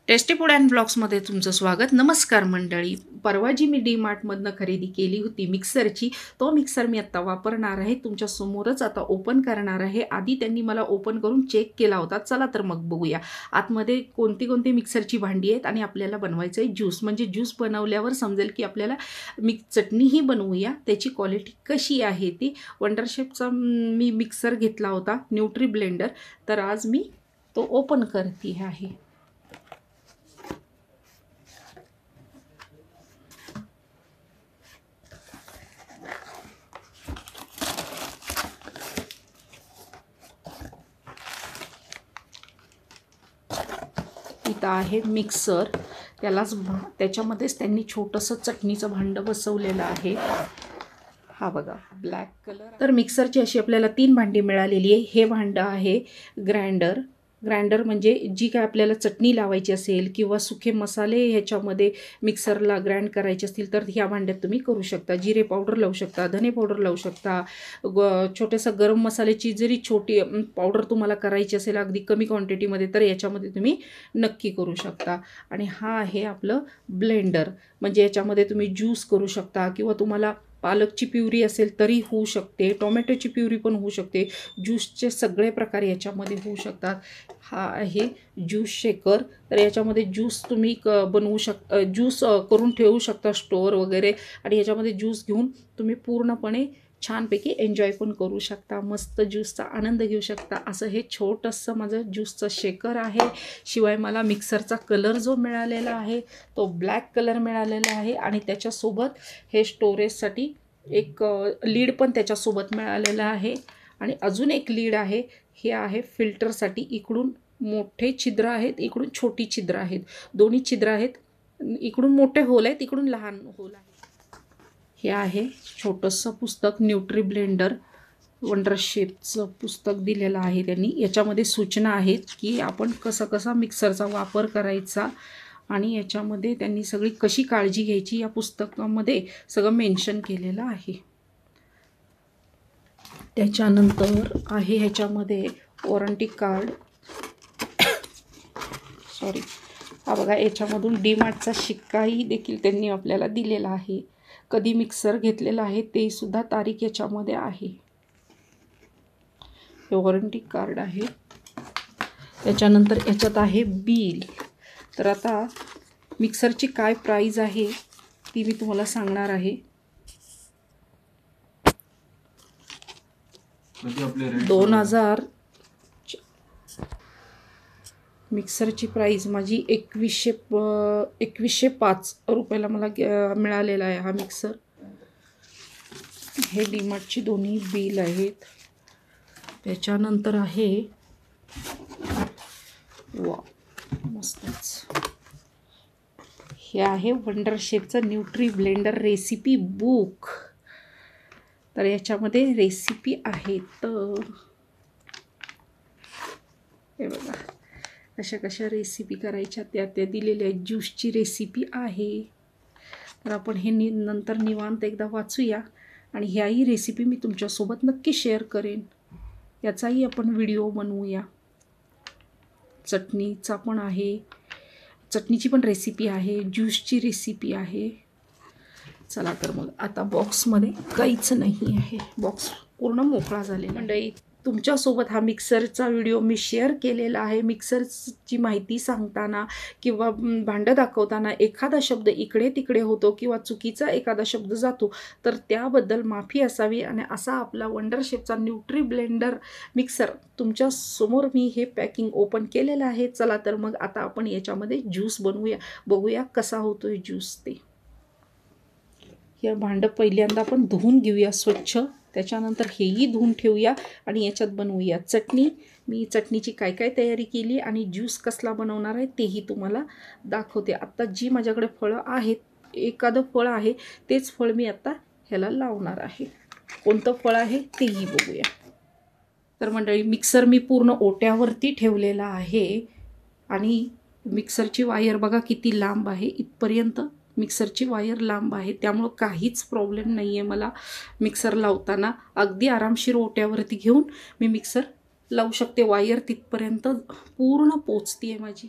Tasty food and ब्लॉग्समध्ये तुमचं स्वागत. नमस्कार मंडळी. परवा जी मी डी मार्टमधनं खरेदी केली होती मिक्सरची, तो मिक्सर मी आत्ता वापरणार आहे. तुमच्यासमोरच आता ओपन करणार आहे. आधी त्यांनी मला ओपन करून चेक केला होता. चला तर मग बघूया आतमध्ये कोणती कोणती मिक्सरची भांडी आहेत आणि आपल्याला बनवायचं आहे ज्यूस. म्हणजे ज्यूस बनवल्यावर समजेल की आपल्याला चटणीही बनवूया, त्याची क्वालिटी कशी आहे ती. वंडर शेफचा मी मिक्सर घेतला होता, न्यूट्री ब्लेंडर. तर आज मी तो ओपन करते आहे. इथं आहे मिक्सर. त्याच्यामध्येच त्यांनी छोटंसं चटणीचं भांडं बसवलेलं आहे. हा बघा, ब्लॅक कलर. तर मिक्सरची अशी आपल्याला 3 भांडी मिळालेली आहे. हे भांडं आहे ग्राइंडर. ग्राइंडर म्हणजे जी काय आपल्याला चटणी लावायची असेल किंवा सुखे मसाले ह्याच्यामध्ये मिक्सरला ग्राइंड करायचे असतील तर ह्या भांड्यात तुम्ही करू शकता. जिरे पावडर लावू शकता, धने पावडर लावू शकता, छोटंसं गरम मसाल्याची जरी छोटी पावडर तुम्हाला करायची असेल अगदी कमी क्वांटिटीमध्ये तर याच्यामध्ये तुम्ही नक्की करू शकता. आणि हा आहे आपलं ब्लेंडर. म्हणजे याच्यामध्ये तुम्ही ज्यूस करू शकता किंवा तुम्हाला पालकची प्युरी असेल तरी होऊ शकते, टोमॅटोची प्युरी पण होऊ शकते. ज्यूसचे सगळे प्रकार याच्यामध्ये होऊ शकतात. हा आहे ज्यूस शेकर. तर याच्यामध्ये ज्यूस तुम्ही बनवू शकता, ज्यूस करून ठेवू शकता स्टोअर वगैरे. आणि याच्यामध्ये ज्यूस घेऊन तुम्ही पूर्णपणे छानपैकी एन्जॉय पण करू शकता, मस्त ज्यूसचा आनंद घेऊ शकता. असं हे छोटंसं माझं ज्यूसचं शेकर आहे. शिवाय मला मिक्सरचा कलर जो मिळालेला आहे तो ब्लॅक कलर मिळालेला आहे. आणि त्याच्यासोबत हे स्टोरेजसाठी एक लीड पण त्याच्यासोबत मिळालेलं आहे. आणि अजून एक लीड आहे. हे आहे फिल्टरसाठी. इकडून मोठे छिद्र आहेत, इकडून छोटी छिद्र आहेत. दोन्ही छिद्र आहेत. इकडून मोठे होल आहेत, इकडून लहान होल आहे. हे आहे छोटंसं पुस्तक, न्यूट्री ब्लेंडर वंडर शेफचं पुस्तक दिलेलं आहे त्यांनी. याच्यामध्ये सूचना आहेत की आपण कसा मिक्सरचा वापर करायचा आणि याच्यामध्ये त्यांनी सगळी कशी काळजी घ्यायची या पुस्तकामध्ये सगळं मेन्शन केलेलं आहे. त्याच्यानंतर आहे ह्याच्यामध्ये वॉरंटी कार्ड. सॉरी, हा बघा, याच्यामधून डी मार्टचा शिक्काही देखील त्यांनी आपल्याला दिलेला आहे. कधी मिक्सर घेतलेला आहे ते सुद्धा तारीख याच्यामध्ये आहे. हे वॉरंटी कार्ड आहे. त्याच्यानंतर याच्यात आहे बिल. तर आता मिक्सरची काय प्राईज आहे ती मी तुम्हाला सांगणार आहे. 2000 मिक्सरची प्राईज माझी 2105 रुपयाला मला मिळालेला आहे हा मिक्सर. हे डीमार्टची दोन्ही बिल आहेत. त्याच्यानंतर आहे, वा मस्तच, हे आहे वंडर शेफचं न्यूट्री ब्लेंडर रेसिपी बुक. तर याच्यामध्ये रेसिपी आहेत. हे बघा, कशा रेसिपी करायच्या त्या दिलेल्या आहेत. ज्यूसची रेसिपी आहे. तर आपण हे नंतर निवांत एकदा वाचूया आणि ह्याही रेसिपी मी तुमच्यासोबत नक्की शेअर करेन. याचाही आपण व्हिडिओ बनवूया. चटणीचा पण आहे, चटणीची पण रेसिपी आहे, ज्यूसची रेसिपी आहे. चला तर मग आता बॉक्समध्ये काहीच नाही आहे, बॉक्स पूर्ण मोकळा झालेला. मंडळी, तुमच्यासोबत हा मिक्सरचा व्हिडिओ मी शेअर केलेला आहे. मिक्सरची माहिती सांगताना किंवा भांडं दाखवताना एखादा शब्द इकडे तिकडे होतो किंवा चुकीचा एखादा शब्द जातो तर त्याबद्दल माफी असावी. आणि असा आपला वंडर शेफचा न्यूट्री ब्लेंडर मिक्सर तुमच्यासमोर मी हे पॅकिंग ओपन केलेलं आहे. चला तर मग आता आपण याच्यामध्ये ज्यूस बनवूया, बघूया कसा होतोय ज्यूस ते. हे भांडं पहिल्यांदा आपण धुवून घेऊया स्वच्छ. त्याच्यानंतर हेही धुवून ठेवूया आणि याच्यात बनवूया चटणी. मी चटणीची काय काय तयारी केली आणि ज्यूस कसला बनवणार आहे तेही तुम्हाला दाखवते. आत्ता जी माझ्याकडे फळं आहेत, एखादं फळ आहे तेच फळ मी आत्ता ह्याला लावणार आहे. कोणतं फळ आहे तेही बघूया. तर मंडळी, मिक्सर मी पूर्ण ओट्यावरती ठेवलेला आहे आणि मिक्सरची वायर बघा किती लांब आहे. इथपर्यंत मिक्सरची वायर लांब आहे, त्यामुळं काहीच प्रॉब्लेम नाही आहे मला मिक्सर लावताना. अगदी आरामशीर ओट्यावरती घेऊन मी मिक्सर लावू शकते. वायर तिथपर्यंत पूर्ण पोचती आहे माझी.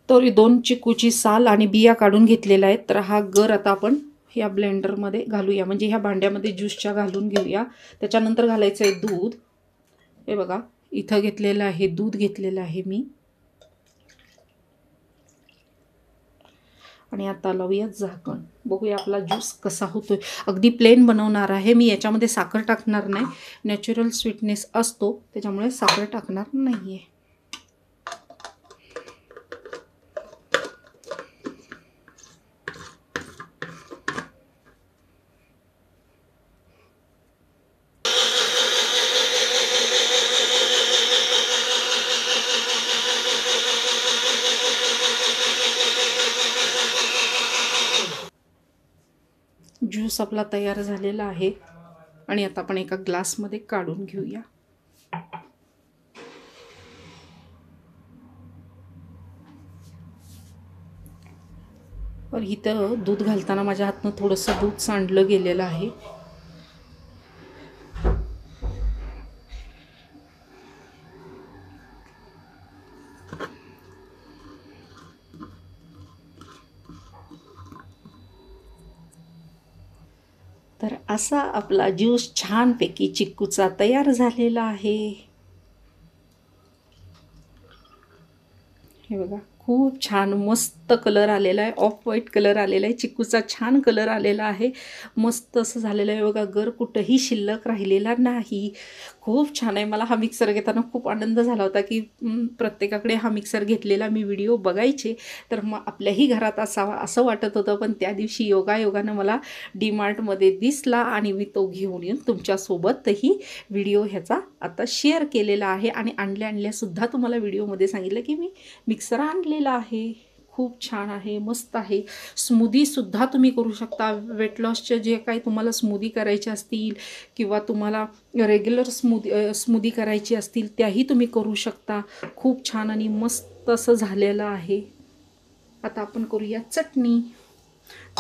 तर 2 चिकूची साल आणि बिया काढून घेतलेला आहे. तर हा गर आता आपण या ब्लेंडरमध्ये घालूया, म्हणजे ह्या भांड्यामध्ये ज्यूसच्या घालून घेऊया. त्याच्यानंतर घालायचं आहे दूध. हे बघा इथं घेतलेलं आहे दूध, घेतलेलं आहे मी. आणि आता लावूया झाकण, बघूया आपला ज्यूस कसा होतोय. अगदी प्लेन बनवणार आहे मी, याच्यामध्ये साखर टाकणार नाही. नॅचरल स्वीटनेस असतो त्याच्यामुळे साखर टाकणार नाही आहे. ज्यूस आपला तयार झालेला आहे आणि आता आपण एका ग्लासमध्ये काढून घेऊया. और इथं दूध घालताना माझ्या हातनं थोडंसं दूध सांडलं गेलेलं आहे. तर असा आपला ज्यूस छानपैकी चिक्कूचा तयार झालेला आहे. हे बघा खूप छान मस्त कलर आलेला आहे, ऑफ व्हाईट कलर आलेला आहे, चिक्कूचा छान कलर आलेला आहे, मस्त असं झालेलं आहे बघा. गर कुठंही शिल्लक राहिलेला नाही, खूप छान आहे. मला हा मिक्सर घेताना खूप आनंद झाला होता की प्रत्येकाकडे हा मिक्सर घेतलेला मी व्हिडिओ बघायचे, तर मग आपल्याही घरात असावा असं वाटत होतं. पण त्या दिवशी योगायोगानं मला डीमार्टमध्ये दिसला आणि मी तो घेऊन येऊन तुमच्यासोबतही व्हिडिओ ह्याचा आता शेअर केलेला आहे. आणि आणल्यासुद्धा तुम्हाला व्हिडिओमध्ये सांगितलं की मी मिक्सर आणलेला आहे. खूप छान आहे, मस्त आहे. स्मूदीसुद्धा तुम्ही करू शकता. वेट लॉसचे जे काही तुम्हाला स्मूदी करायचे असतील किंवा तुम्हाला रेग्युलर स्मूदी करायची असतील त्याही तुम्ही करू शकता. खूप छान आणि मस्त असं झालेलं आहे. आता आपण करूया चटणी.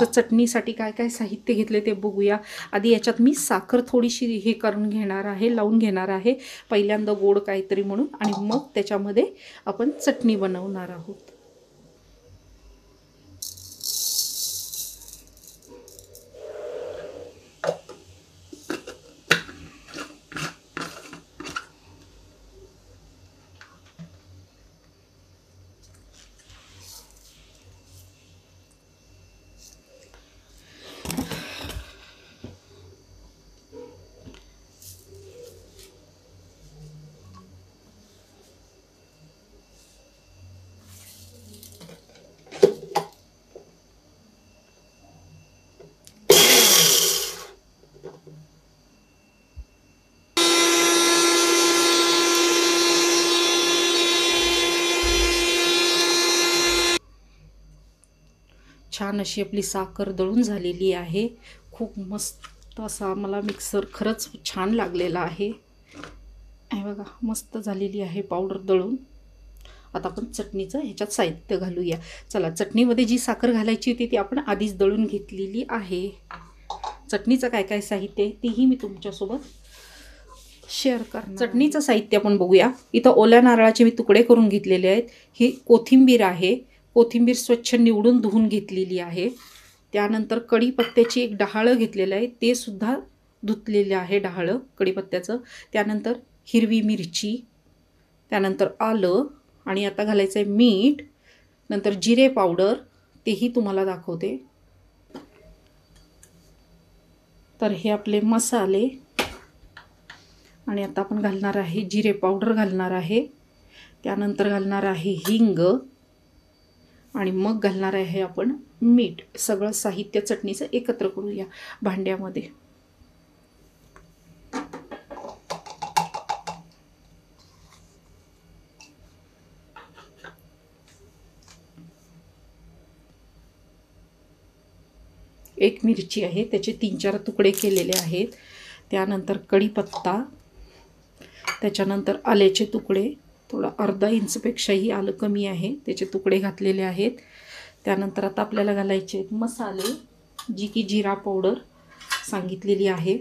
तर चटणीसाठी काय काय साहित्य घेतले ते बघूया. आधी याच्यात मी साखर थोडीशी हे करून घेणार आहे, लावून घेणार आहे पहिल्यांदा गोड काहीतरी म्हणून, आणि मग त्याच्यामध्ये आपण चटणी बनवणार आहोत. छान अशी आपली साखर दळून झालेली आहे. खूप मस्त असा मला मिक्सर खरंच छान लागलेला आहे. हे बघा मस्त झालेली आहे पावडर दळून. आता आपण चटणीचं ह्याच्यात साहित्य घालूया. चला, चटणीमध्ये जी साखर घालायची होती ती आपण आधीच दळून घेतलेली आहे. चटणीचं काय काय साहित्य आहे तीही मी तुमच्यासोबत शेअर करणार. चटणीचं साहित्य आपण बघूया. इथं ओल्या नारळाचे मी तुकडे करून घेतलेले आहेत. ही कोथिंबीर आहे, कोथिंबीर स्वच्छ निवडून धुवून घेतलेली आहे. त्यानंतर कढीपत्त्याची एक डहाळं घेतलेलं आहे, ते सुद्धा धुतलेलं आहे डहाळं कढीपत्त्याचं. त्यानंतर हिरवी मिरची, त्यानंतर आलं, आणि आता घालायचं आहे मीठ, नंतर जिरे पावडर, तेही तुम्हाला दाखवते. तर हे आपले मसाले, आणि आता आपण घालणार आहे जिरे पावडर घालणार आहे, त्यानंतर घालणार आहे हिंग, आणि मग घालणार आहे आपण मीठ. सगळं साहित्य चटणीचं एकत्र करूया भांड्यामध्ये. एक मिरची आहे, त्याचे 3-4 तुकडे केलेले आहेत. त्यानंतर कढीपत्ता, त्याच्यानंतर आल्याचे तुकडे, थोडं अर्धा इंचपेक्षाही आलं कमी आहे, त्याचे तुकडे घातलेले आहेत. त्यानंतर आता आपल्याला घालायचे आहेत मसाले, जी की जिरा पावडर सांगितलेली आहे,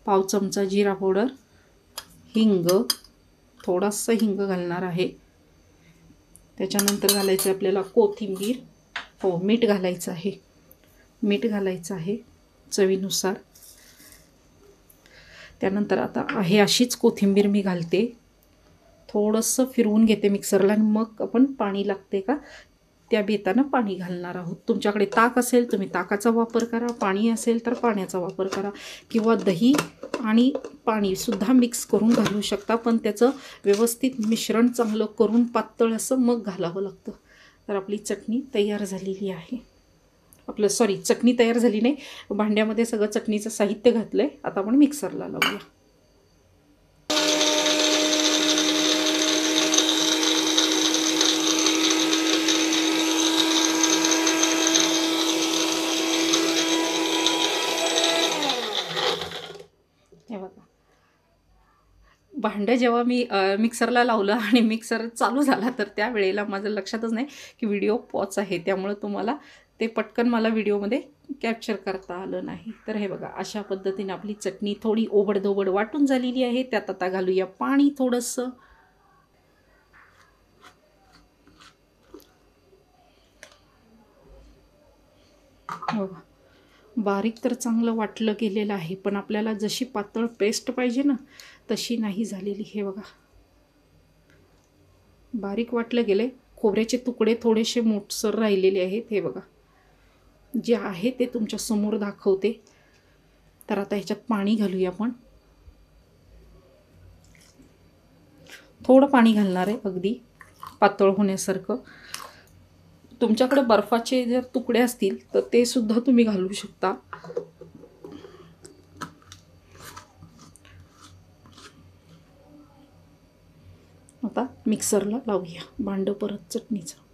पाव चमचा जिरा पावडर, हिंग, थोडासा हिंग घालणार आहे, त्याच्यानंतर घालायचं आहे आपल्याला कोथिंबीर, हो मीठ घालायचं आहे, मीठ घालायचं आहे चवीनुसार. त्यानंतर आता आहे अशीच कोथिंबीर मी घालते, थोडंसं फिरवून घेते मिक्सरला आणि मग आपण पाणी लागते का त्या बेतानं पाणी घालणार आहोत. तुमच्याकडे ताक असेल तुम्ही ताकाचा वापर करा, पाणी असेल तर पाण्याचा वापर करा, किंवा दही आणि पाणीसुद्धा मिक्स करून घालू शकता, पण त्याचं व्यवस्थित मिश्रण चांगलं करून पातळ असं मग घालावं लागतं. तर आपली चटणी तयार झालेली आहे. आपलं चटणी तयार झाली नाही, भांड्यामध्ये सगळं चटणीचं साहित्य घातलं आहे. आता आपण मिक्सरला लावूया. हे बघा, भांडं जेव्हा मी मिक्सरला लावलं आणि मिक्सर चालू झाला तर त्यावेळेला माझं लक्षातच नाही की व्हिडिओ पॉज आहे, त्यामुळं तुम्हाला ते पटकन मला व्हिडिओमध्ये कॅप्चर करता आलं नाही. तर हे बघा, अशा पद्धतीने आपली चटणी थोडी ओबडधोबड वाटून झालेली आहे. त्यात आता घालूया पाणी थोडंसं. बघा, बारीक तर चांगलं वाटलं गेलेलं आहे, पण आपल्याला जशी पातळ पेस्ट पाहिजे ना तशी नाही झालेली. हे बघा, बारीक वाटलं गेले, खोबऱ्याचे तुकडे थोडेसे मोठसर राहिलेले आहेत. हे बघा, जे आहे ते तुमच्या समोर दाखवते. तर आता ह्याच्यात पाणी घालूया आपण. थोडं पाणी घालणार आहे, अगदी पातळ होण्यासारखं. तुमच्याकडे बर्फाचे जर तुकडे असतील तर ते सुद्धा तुम्ही घालू शकता. आता मिक्सरला लावूया भांडं परत चटणीचं.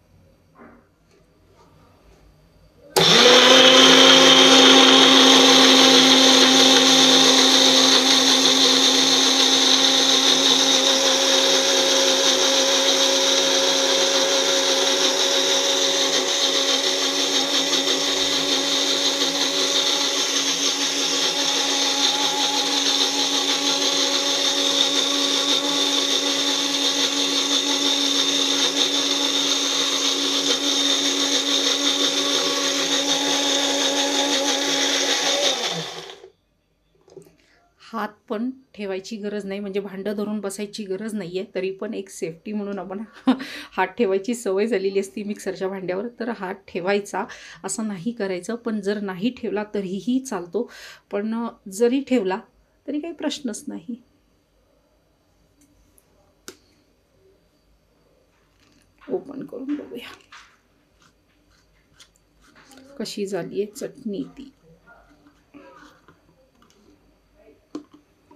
हात पण ठेवायची गरज नाही, म्हणजे भांडं धरून बसायची गरज नाही आहे. तरी पण एक सेफ्टी म्हणून आपण हात ठेवायची सवय झालेली असती मिक्सरच्या भांड्यावर, तर हात ठेवायचा, असं नाही करायचं. पण जर नाही ठेवला तरीही चालतो, पण जरी ठेवला तरी काही प्रश्नच नाही. ओपन करून बघूया कशी झाली आहे चटणी ती.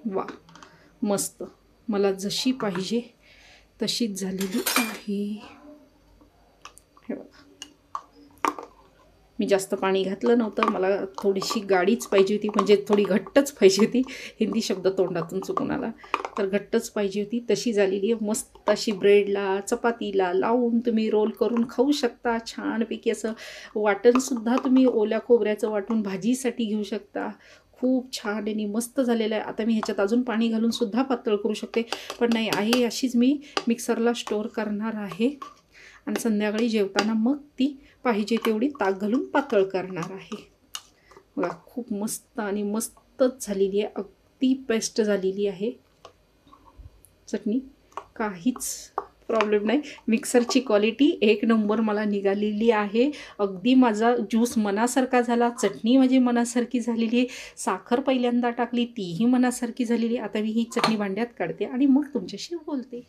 वा, मस्त, मला जशी पाहिजे तशीच झालेली आहे. हे बघा, मी जास्त पाणी घातलं नव्हतं, मला थोडीशी गाढीच पाहिजे होती, म्हणजे थोडी घट्टच पाहिजे होती. हिंदी शब्द तोंडातून चुकून आला, तर घट्टच पाहिजे होती. तशी झालेली आहे. मस्त अशी ब्रेडला चपातीला लावून तुम्ही रोल करून खाऊ शकता. छानपैकी असं वाटणसुद्धा तुम्ही ओल्या खोबऱ्याचं वाटून भाजीसाठी घेऊ शकता. खूप छान आणि मस्त झालेलं आहे. आता मी ह्याच्यात अजून पाणी घालून सुद्धा पातळ करू शकते, पण नाही आहे अशीच मी मिक्सरला स्टोअर करणार आहे आणि संध्याकाळी जेवताना मग ती पाहिजे तेवढी ताक घालून पातळ करणार आहे. बघा, खूप मस्त आणि मस्तच झालेली आहे. अगदी पेस्ट झालेली आहे चटणी, काहीच प्रॉब्लेम नाही. मिक्सरची क्वालिटी एक नंबर मला निघालेली आहे. अगदी माझा ज्यूस मनासारखा झाला, चटणी माझी मनासारखी झालेली आहे, साखर पहिल्यांदा टाकली तीही मनासारखी झालेली आहे. आता मी ही चटणी भांड्यात काढते आणि मग तुमच्याशी बोलते.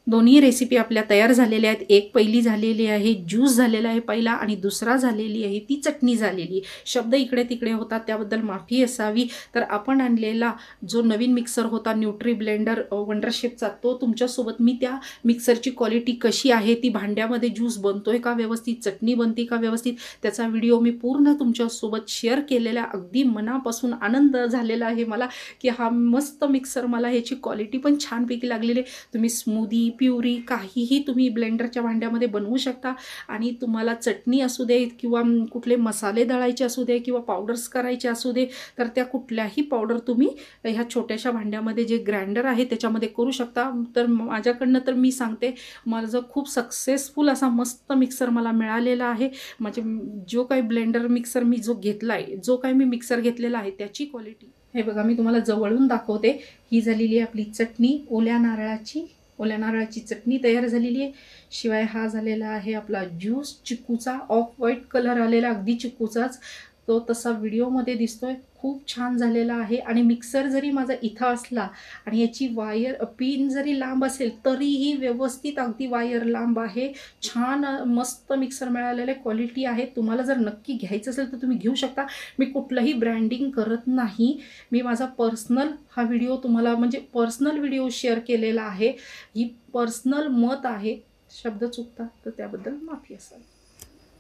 दोन्ही रेसिपी आपल्या तयार झालेल्या आहेत. एक पहिली झालेली आहे, ज्यूस झालेला आहे पहिला, आणि दुसरा झालेली आहे ती चटणी झालेली. शब्द इकडे तिकडे होता त्याबद्दल माफी असावी. तर आपण आणलेला जो नवीन मिक्सर होता न्यूट्री ब्लेंडर वंडरशेपचा, तो तुमच्यासोबत मी त्या मिक्सरची क्वालिटी कशी आहे, ती भांड्यामध्ये ज्यूस बनतोय का व्यवस्थित, चटणी बनते का व्यवस्थित, त्याचा व्हिडिओ मी पूर्ण तुमच्यासोबत शेअर केलेला. अगदी मनापासून आनंद झालेला आहे मला की हा मस्त मिक्सर, मला ह्याची क्वालिटी पण छानपैकी लागलेली आहे. तुम्ही स्मूदी प्युरी काहीही तुम्ही ब्लेंडरच्या भांड्यामध्ये बनवू शकता. आणि तुम्हाला चटणी असू दे किंवा कुठले मसाले दळायचे असू दे किंवा पावडर्स करायचे असू दे, तर त्या कुठल्याही पावडर तुम्ही ह्या छोट्याशा भांड्यामध्ये जे ग्राइंडर आहे त्याच्यामध्ये करू शकता. तर माझ्याकडनं तर मी सांगते, माझं खूप सक्सेसफुल असा मस्त मिक्सर मला मिळालेला आहे. म्हणजे जो काही ब्लेंडर मिक्सर मी घेतला आहे, जो काही मी मिक्सर घेतलेला आहे त्याची क्वालिटी हे बघा, मी तुम्हाला जवळून दाखवते. ही झालेली आहे आपली चटणी, ओल्या नारळाची चटणी तयार झालेली आहे. शिवाय हा झालेला आहे आपला ज्यूस चिकूचा, ऑफ व्हाईट कलर आलेला, अगदी चिकूचाच तो तसा व्हिडिओमध्ये दिसतोय. खूप छान झालेला आहे. आणि मिक्सर जरी माझा इथं असला आणि याची वायर पिन जरी लांब असेल तरीही व्यवस्थित अगदी वायर लांब आहे. छान मस्त मिक्सर मिळालेले, क्वालिटी आहे. तुम्हाला जर नक्की घ्यायचं असेल तर तुम्ही घेऊ शकता. मी कुठलंही ब्रँडिंग करत नाही. मी माझा पर्सनल हा व्हिडिओ तुम्हाला म्हणजे पर्सनल व्हिडिओ शेअर केलेला आहे. ही पर्सनल मत आहे. शब्द चुकता तर त्याबद्दल माफी असावी.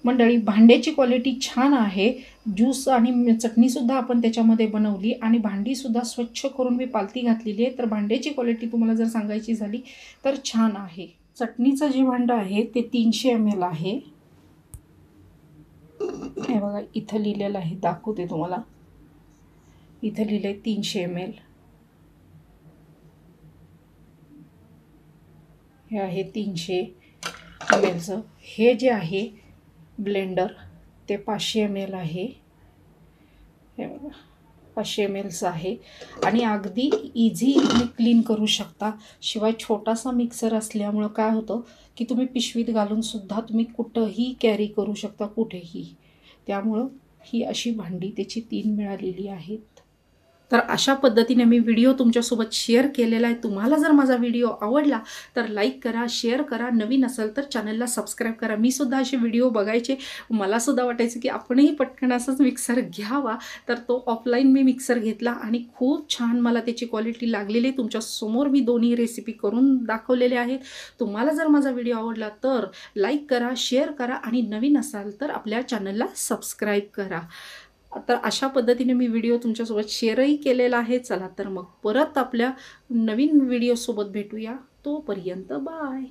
मंडळी, भांड्याची क्वालिटी छान आहे. ज्यूस आणि चटणीसुद्धा आपण त्याच्यामध्ये बनवली आणि भांडीसुद्धा स्वच्छ करून मी पालती घातलेली आहे. तर भांड्याची क्वालिटी तुम्हाला जर सांगायची झाली तर छान आहे. चटणीचं जे भांडं आहे ते 300 ml आहे. हे बघा, इथं लिहिलेलं आहे, दाखवते तुम्हाला. इथं लिहिलं आहे 300 ml. हे आहे 300 ml. हे जे आहे ब्लेंडर ते 500 ml आहे. हे बघा, 500 ml आहे. आणि अगदी इझी तुम्ही क्लीन करू शकता. शिवाय छोटासा मिक्सर असल्यामुळं काय होतं की तुम्ही पिशवीत घालून सुद्धा तुम्ही कुठंही कॅरी करू शकता, कुठेही. त्यामुळं ही अशी भांडी त्याची 3 मिळालेली आहेत. तर अशा पद्धतीने मी व्हिडिओ तुमच्यासोबत शेअर केलेला आहे. तुम्हाला जर माझा व्हिडिओ आवडला तर लाईक करा, शेअर करा. नवीन असाल तर चॅनलला सबस्क्राईब करा. मी सुद्धा असे व्हिडिओ बघायचे. मला सुद्धा वाटायचं की आपणही पटकन असंच मिक्सर घ्यावा. तर तो ऑफलाईन मी मिक्सर घेतला आणि खूप छान मला त्याची क्वालिटी लागलेली. तुमच्यासमोर मी दोन्ही रेसिपी करून दाखवलेले आहेत. तुम्हाला जर माझा व्हिडिओ आवडला तर लाईक करा, शेअर करा आणि नवीन असाल तर आपल्या चॅनलला सबस्क्राईब करा. तर अशा पद्धतीने मी व्हिडिओ तुमच्यासोबत शेअरही केलेला आहे. चला तर मग परत आपल्या नवीन व्हिडिओसोबत भेटूया. तोपर्यंत बाय.